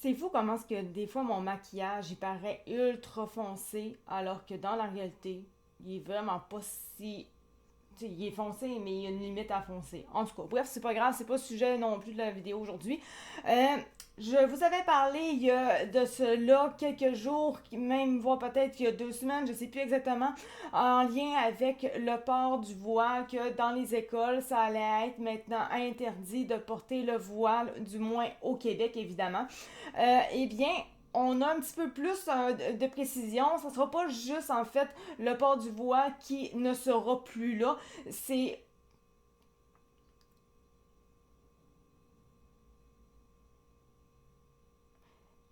C'est fou comment est-ce que des fois mon maquillage il paraît ultra foncé alors que dans la réalité, il est vraiment pas si. Tu sais, il est foncé, mais il y a une limite à foncer. En tout cas, bref, c'est pas grave, c'est pas le sujet non plus de la vidéo aujourd'hui. Euh, je vous avais parlé il y a de cela quelques jours, même voire peut-être il y a 2 semaines, je sais plus exactement, en lien avec le port du voile, que dans les écoles, ça allait être maintenant interdit de porter le voile, du moins au Québec évidemment. Eh bien, on a un petit peu plus de précision. Ça ne sera pas juste en fait le port du voile qui ne sera plus là. C'est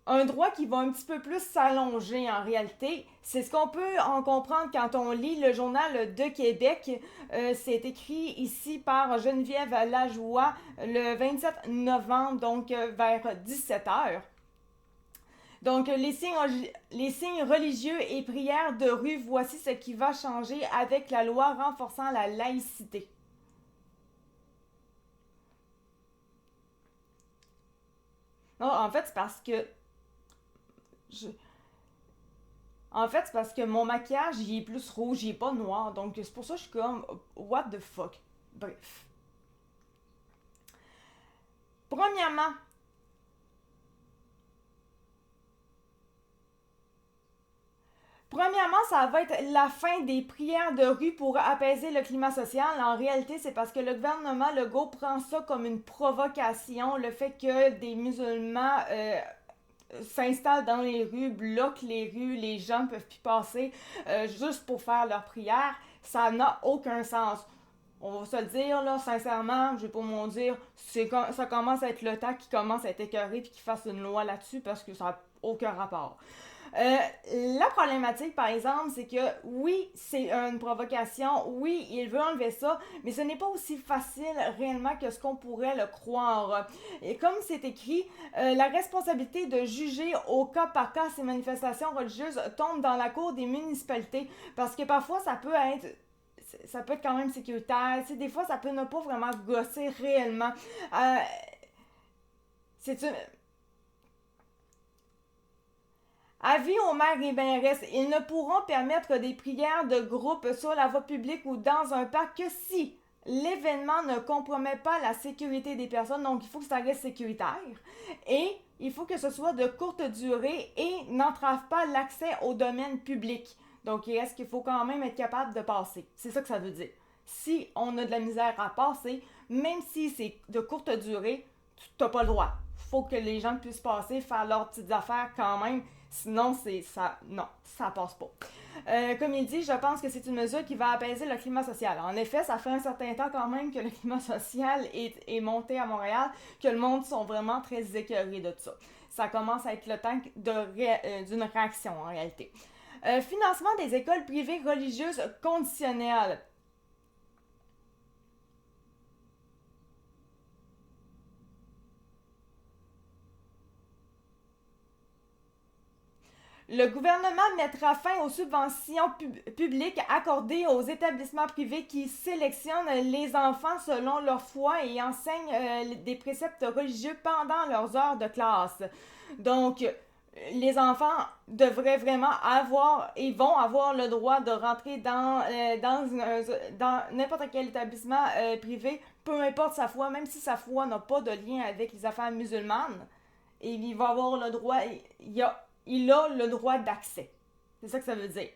un droit qui va un petit peu plus s'allonger en réalité. C'est ce qu'on peut en comprendre quand on lit le journal de Québec. C'est écrit ici par Geneviève Lajoie le 27 novembre, donc vers 17 heures. Donc, les signes religieux et prières de rue, voici ce qui va changer avec la loi renforçant la laïcité. Non, en fait, c'est parce que je, en fait, c'est parce que mon maquillage, il est plus rouge, il est pas noir. Donc, c'est pour ça que je suis comme, what the fuck. Bref. Premièrement, Premièrement, ça va être la fin des prières de rue pour apaiser le climat social. En réalité, c'est parce que le gouvernement Legault prend ça comme une provocation, le fait que des musulmans s'installent dans les rues, bloquent les rues, les gens ne peuvent plus passer juste pour faire leurs prières. Ça n'a aucun sens. On va se le dire, là, sincèrement, je vais pas m'en dire, ça commence à être le temps qui commence à être écœuré puis qu'il fasse une loi là-dessus parce que ça n'a aucun rapport. Euh, la problématique, par exemple, c'est que oui, c'est une provocation, oui, il veut enlever ça, mais ce n'est pas aussi facile réellement que ce qu'on pourrait le croire. Et comme c'est écrit, la responsabilité de juger au cas par cas ces manifestations religieuses tombe dans la cour des municipalités, parce que parfois ça peut être quand même sécuritaire. Tu sais, des fois, ça peut ne pas vraiment gosser réellement. Euh, c'est une, Avis aux maires et maires, ils ne pourront permettre des prières de groupe sur la voie publique ou dans un parc que si l'événement ne compromet pas la sécurité des personnes, donc il faut que ça reste sécuritaire, et il faut que ce soit de courte durée et n'entrave pas l'accès au domaine public. Donc il reste qu'il faut quand même être capable de passer. C'est ça que ça veut dire. Si on a de la misère à passer, même si c'est de courte durée, tu n'as pas le droit. Il faut que les gens puissent passer, faire leurs petites affaires quand même. Sinon, c'est ça. Non, ça passe pas. Comme il dit, je pense que c'est une mesure qui va apaiser le climat social. En effet, ça fait un certain temps quand même que le climat social est monté à Montréal, que le monde sont vraiment très écœurés de tout ça. Ça commence à être le temps d'une réaction en réalité. Financement des écoles privées religieuses conditionnelles. Le gouvernement mettra fin aux subventions publiques accordées aux établissements privés qui sélectionnent les enfants selon leur foi et enseignent des préceptes religieux pendant leurs heures de classe. Donc, les enfants devraient vraiment avoir et vont avoir le droit de rentrer dans n'importe quel établissement privé, peu importe sa foi, même si sa foi n'a pas de lien avec les affaires musulmanes. Et il va avoir le droit, il a le droit d'accès. C'est ça que ça veut dire.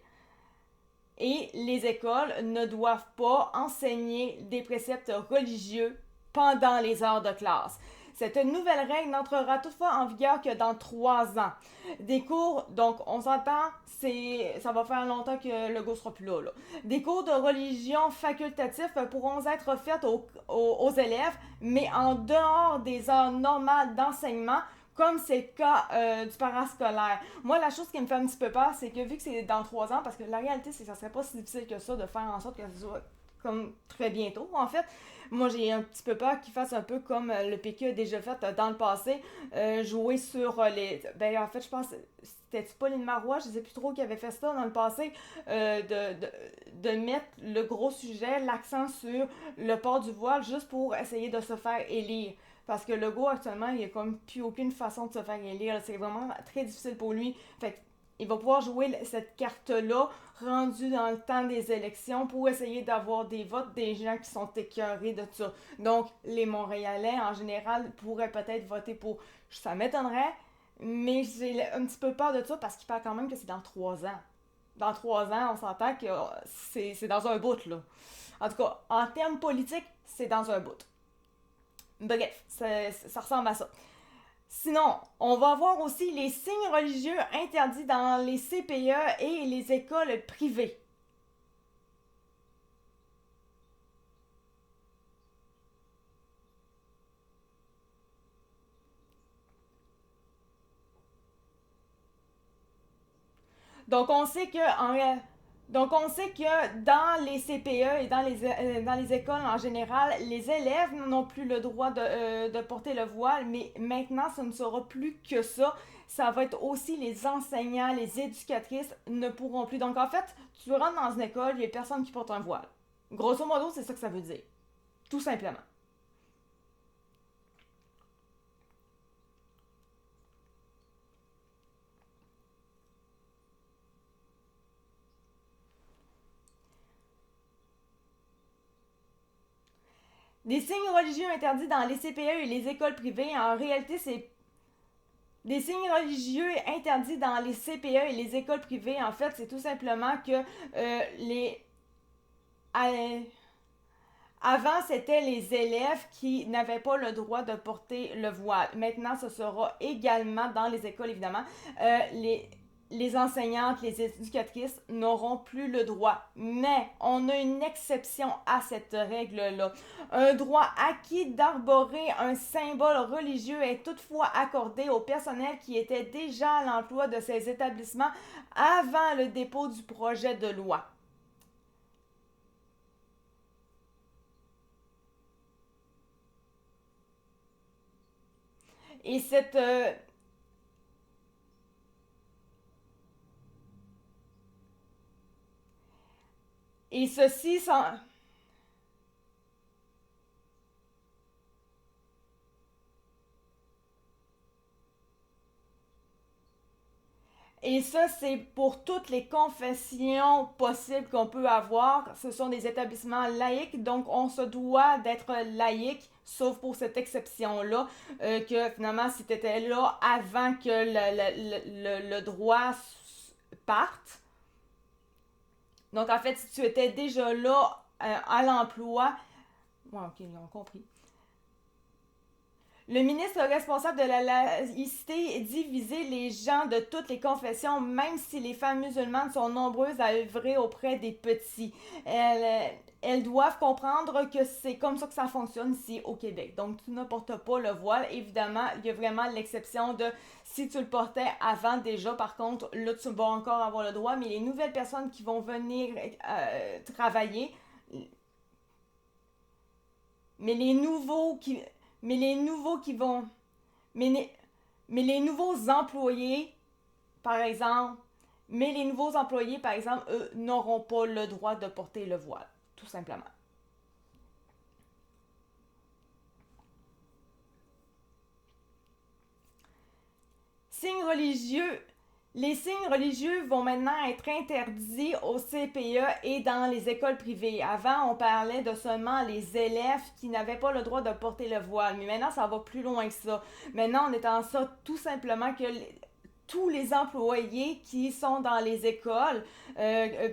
Et les écoles ne doivent pas enseigner des préceptes religieux pendant les heures de classe. Cette nouvelle règle n'entrera toutefois en vigueur que dans 3 ans. Des cours, donc on s'entend, ça va faire longtemps que le go sera plus là. Des cours de religion facultatifs pourront être faits aux élèves, mais en dehors des heures normales d'enseignement, comme c'est le cas du parascolaire. Moi, la chose qui me fait un petit peu peur, c'est que vu que c'est dans 3 ans, parce que la réalité, c'est que ça serait pas si difficile que ça de faire en sorte que ce soit comme très bientôt, en fait. Moi, j'ai un petit peu peur qu'ils fassent un peu comme le PQ a déjà fait dans le passé, jouer sur les... Ben, en fait, je pense, c'était Pauline Marois, je sais plus trop qui avait fait ça dans le passé, de mettre le gros sujet, l'accent sur le port du voile, juste pour essayer de se faire élire. Parce que Legault, actuellement, il n'y a comme plus aucune façon de se faire élire. C'est vraiment très difficile pour lui. Fait il va pouvoir jouer cette carte-là, rendue dans le temps des élections, pour essayer d'avoir des votes des gens qui sont écœurés de ça. Donc, les Montréalais, en général, pourraient peut-être voter pour... Ça m'étonnerait, mais j'ai un petit peu peur de ça parce qu'il parle quand même que c'est dans 3 ans. Dans 3 ans, on s'entend que c'est dans un bout, là. En tout cas, en termes politiques, c'est dans un bout. Bref, ça ressemble à ça. Sinon, on va voir aussi les signes religieux interdits dans les CPE et les écoles privées. Donc on sait que dans les CPE et dans les écoles en général, les élèves n'ont plus le droit de porter le voile, mais maintenant ce ne sera plus que ça. Ça va être aussi les enseignants, les éducatrices ne pourront plus. Donc en fait, tu rentres dans une école, il n'y a personne qui porte un voile. Grosso modo, c'est ça que ça veut dire. Tout simplement. Des signes religieux interdits dans les CPE et les écoles privées, en réalité, c'est des signes religieux interdits dans les CPE et les écoles privées, en fait, c'est tout simplement que les... Avant, c'était les élèves qui n'avaient pas le droit de porter le voile. Maintenant, ce sera également dans les écoles, évidemment. Les enseignantes, les éducatrices n'auront plus le droit. Mais on a une exception à cette règle-là. Un droit acquis d'arborer un symbole religieux est toutefois accordé au personnel qui était déjà à l'emploi de ces établissements avant le dépôt du projet de loi. Et cette et ceci sans Et ça, c'est pour toutes les confessions possibles qu'on peut avoir. Ce sont des établissements laïques, donc on se doit d'être laïque, sauf pour cette exception-là, que finalement, si tu étais là avant que le droit parte, donc en fait, si tu étais déjà là à l'emploi, ouais, ok, ils ont compris. Le ministre responsable de la laïcité dit viser les gens de toutes les confessions, même si les femmes musulmanes sont nombreuses à œuvrer auprès des petits. Elles doivent comprendre que c'est comme ça que ça fonctionne ici au Québec. Donc, tu ne portes pas le voile. Évidemment, il y a vraiment l'exception de si tu le portais avant déjà. Par contre, là, tu vas encore avoir le droit. Mais les nouvelles personnes qui vont venir travailler, mais les nouveaux qui, mais les nouveaux qui vont, mais les, mais les nouveaux employés, par exemple, eux, n'auront pas le droit de porter le voile, tout simplement. Signes religieux. Les signes religieux vont maintenant être interdits au CPE et dans les écoles privées. Avant, on parlait de seulement les élèves qui n'avaient pas le droit de porter le voile. Mais maintenant, ça va plus loin que ça. Maintenant, on est en ça tout simplement que tous les employés qui sont dans les écoles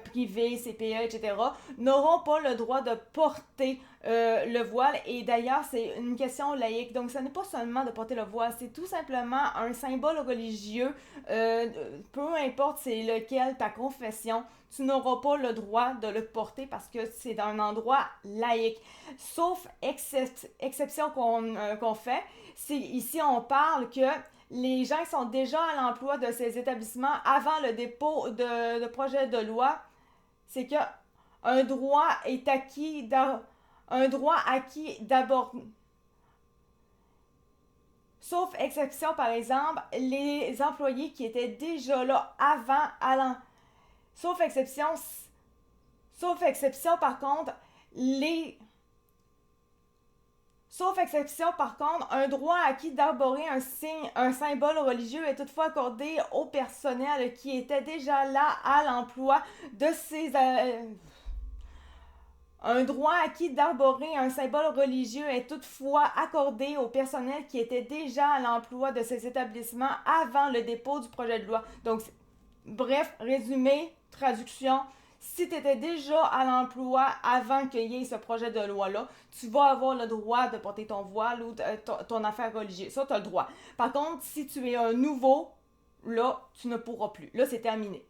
privées, CPE, etc., n'auront pas le droit de porter le voile. Et d'ailleurs, c'est une question laïque. Donc, ce n'est pas seulement de porter le voile, c'est tout simplement un symbole religieux. Peu importe c'est lequel ta confession, tu n'auras pas le droit de le porter parce que c'est un endroit laïque. Sauf exception qu'on fait, c'est ici on parle que les gens qui sont déjà à l'emploi de ces établissements avant le dépôt de projet de loi, c'est que un droit est acquis un droit acquis d'aborder. Sauf exception, par exemple, les employés qui étaient déjà là avant allant. Sauf exception, sauf exception, par contre, les Sauf exception, par contre, un droit acquis d'arborer un symbole religieux est toutefois accordé au personnel qui était déjà là à l'emploi de ces... un droit acquis d'arborer un symbole religieux est toutefois accordé au personnel qui était déjà à l'emploi de ces établissements avant le dépôt du projet de loi. Donc, bref, résumé, traduction, si tu étais déjà à l'emploi avant qu'il y ait ce projet de loi-là, tu vas avoir le droit de porter ton voile ou ton affaire religieuse. Ça, tu as le droit. Par contre, si tu es un nouveau, là, tu ne pourras plus. Là, c'est terminé.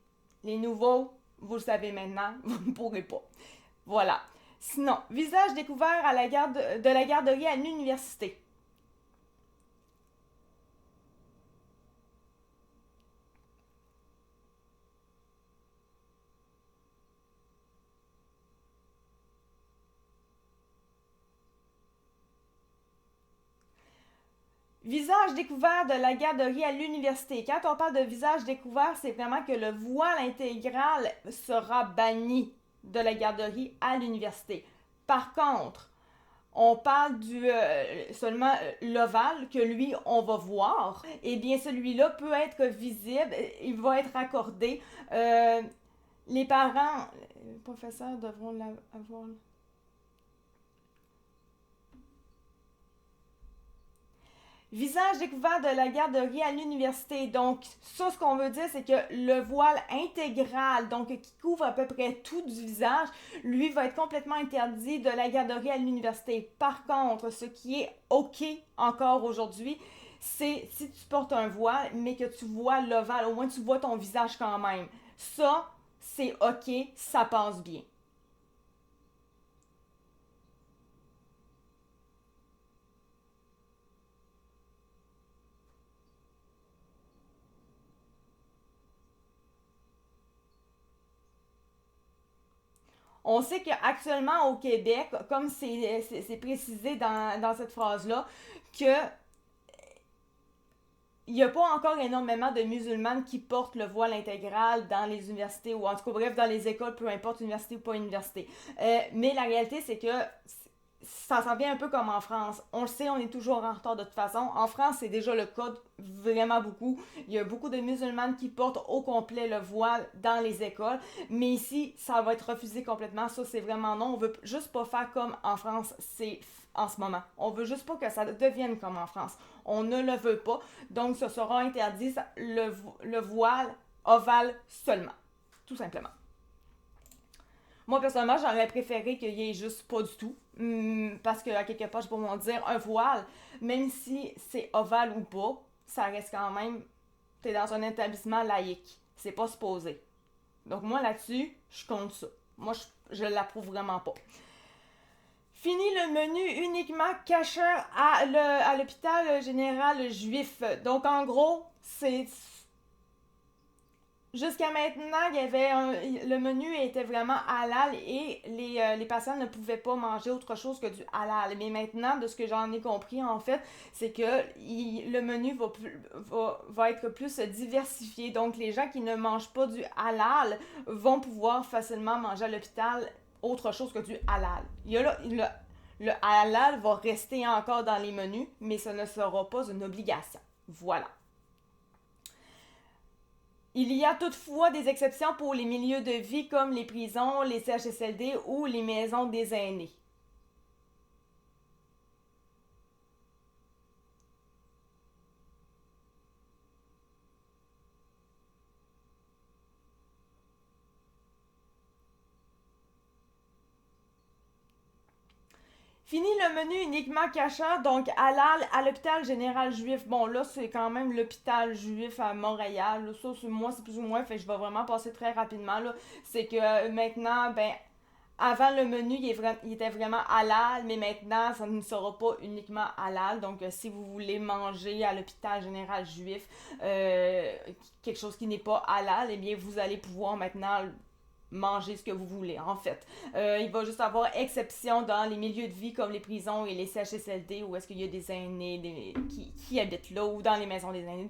Les nouveaux, vous le savez maintenant, vous ne pourrez pas. Voilà. Sinon, visage découvert à de la garderie à l'université. Visage découvert de la garderie à l'université. Quand on parle de visage découvert, c'est vraiment que le voile intégral sera banni de la garderie à l'université. Par contre, on parle du seulement l'ovale que lui on va voir. Et bien celui-là peut être visible, il va être accordé. Les parents, les professeurs devront avoir. Visage découvert de la garderie à l'université. Donc, ça, ce qu'on veut dire, c'est que le voile intégral, donc qui couvre à peu près tout du visage, lui va être complètement interdit de la garderie à l'université. Par contre, ce qui est OK encore aujourd'hui, c'est si tu portes un voile, mais que tu vois l'ovale, au moins tu vois ton visage quand même. Ça, c'est OK, ça passe bien. On sait qu'actuellement au Québec, comme c'est précisé dans cette phrase-là, que il n'y a pas encore énormément de musulmanes qui portent le voile intégral dans les universités ou en tout cas bref dans les écoles, peu importe université ou pas université. Mais la réalité c'est que ça s'en vient un peu comme en France. On le sait, on est toujours en retard de toute façon. En France, c'est déjà le cas vraiment beaucoup. Il y a beaucoup de musulmanes qui portent au complet le voile dans les écoles. Mais ici, ça va être refusé complètement. Ça, c'est vraiment non. On veut juste pas faire comme en France, c'est en ce moment. On veut juste pas que ça devienne comme en France. On ne le veut pas. Donc, ce sera interdit le voile ovale seulement. Tout simplement. Moi, personnellement, j'aurais préféré qu'il y ait juste pas du tout. Parce que, à quelque part, je peux m'en dire, un voile, même si c'est ovale ou pas, ça reste quand même. T'es dans un établissement laïque. C'est pas supposé. Donc, moi, là-dessus, je compte ça. Moi, je l'approuve vraiment pas. Fini le menu uniquement cacheur à l'hôpital général juif. Donc, en gros, c'est jusqu'à maintenant, le menu était vraiment halal et les patients ne pouvaient pas manger autre chose que du halal. Mais maintenant, de ce que j'en ai compris, en fait, c'est que le menu va être plus diversifié. Donc, les gens qui ne mangent pas du halal vont pouvoir facilement manger à l'hôpital autre chose que du halal. Le halal va rester encore dans les menus, mais ce ne sera pas une obligation. Voilà. Il y a toutefois des exceptions pour les milieux de vie comme les prisons, les CHSLD ou les maisons des aînés. Fini le menu uniquement cacheur, donc halal à l'hôpital général juif. Bon, là, c'est quand même l'hôpital juif à Montréal. Ça, moi, c'est plus ou moins, fait que je vais vraiment passer très rapidement. Là. C'est que maintenant, ben, avant le menu, il était vraiment halal, mais maintenant, ça ne sera pas uniquement halal. Donc, si vous voulez manger à l'hôpital général juif quelque chose qui n'est pas halal, eh bien, vous allez pouvoir maintenant manger ce que vous voulez, en fait. Il va juste avoir exception dans les milieux de vie comme les prisons et les CHSLD où est-ce qu'il y a des aînés qui habitent là ou dans les maisons des aînés.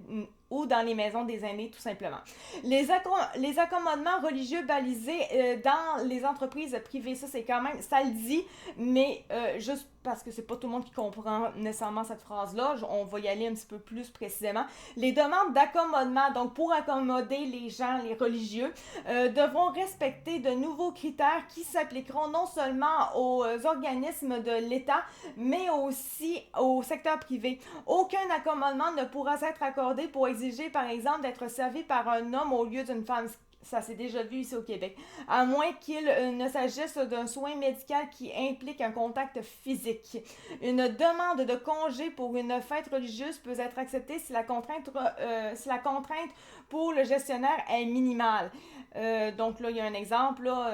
ou dans les maisons des aînés, tout simplement. Les accommodements religieux balisés dans les entreprises privées, ça c'est quand même, ça le dit, mais juste parce que c'est pas tout le monde qui comprend nécessairement cette phrase-là, on va y aller un petit peu plus précisément. Les demandes d'accommodement, donc pour accommoder les gens, les religieux, devront respecter de nouveaux critères qui s'appliqueront non seulement aux organismes de l'État, mais aussi au secteur privé. Aucun accommodement ne pourra être accordé pour exiger, par exemple, d'être servi par un homme au lieu d'une femme. Ça s'est déjà vu ici au Québec. À moins qu'il ne s'agisse d'un soin médical qui implique un contact physique. Une demande de congé pour une fête religieuse peut être acceptée si la contrainte pour le gestionnaire est minimale. Donc là, il y a un exemple. Là,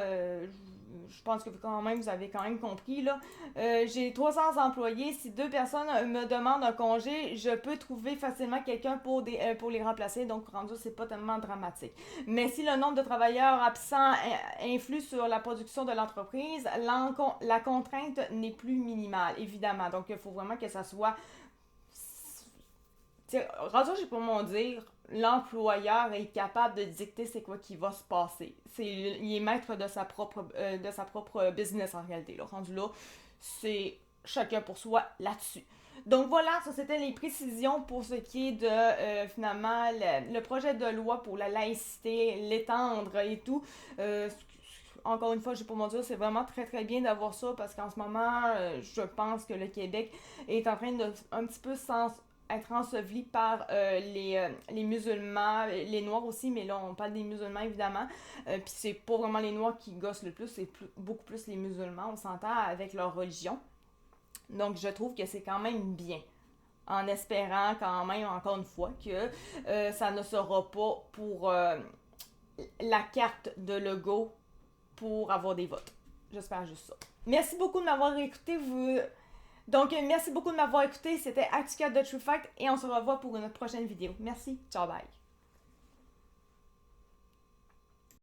je pense que quand même, vous avez quand même compris. Là. J'ai 300 employés. Si 2 personnes me demandent un congé, je peux trouver facilement quelqu'un pour les remplacer. Donc, rendu, c'est pas tellement dramatique. Mais si le nombre de travailleurs absents influe sur la production de l'entreprise, la contrainte n'est plus minimale, évidemment. Donc, il faut vraiment que ça soit... rendu, j'ai pour mon dire, l'employeur est capable de dicter c'est quoi qui va se passer. Il est maître de sa propre business en réalité. Là. Rendu là, c'est chacun pour soi là-dessus. Donc voilà, ça c'était les précisions pour ce qui est de finalement le projet de loi pour la laïcité, l'étendre et tout. Encore une fois, j'ai pour mon dire, c'est vraiment très très bien d'avoir ça parce qu'en ce moment, je pense que le Québec est en train de un petit peu être enseveli par les musulmans, les noirs aussi, mais là on parle des musulmans évidemment, puis c'est pas vraiment les noirs qui gossent le plus, c'est beaucoup plus les musulmans, on s'entend avec leur religion. Donc je trouve que c'est quand même bien, en espérant quand même, encore une fois, que ça ne sera pas pour la carte de Legault pour avoir des votes. J'espère juste ça. Merci beaucoup de m'avoir écouté, Donc, merci beaucoup de m'avoir écouté. C'était Actu4 de True Fact et on se revoit pour une prochaine vidéo. Merci. Ciao, bye.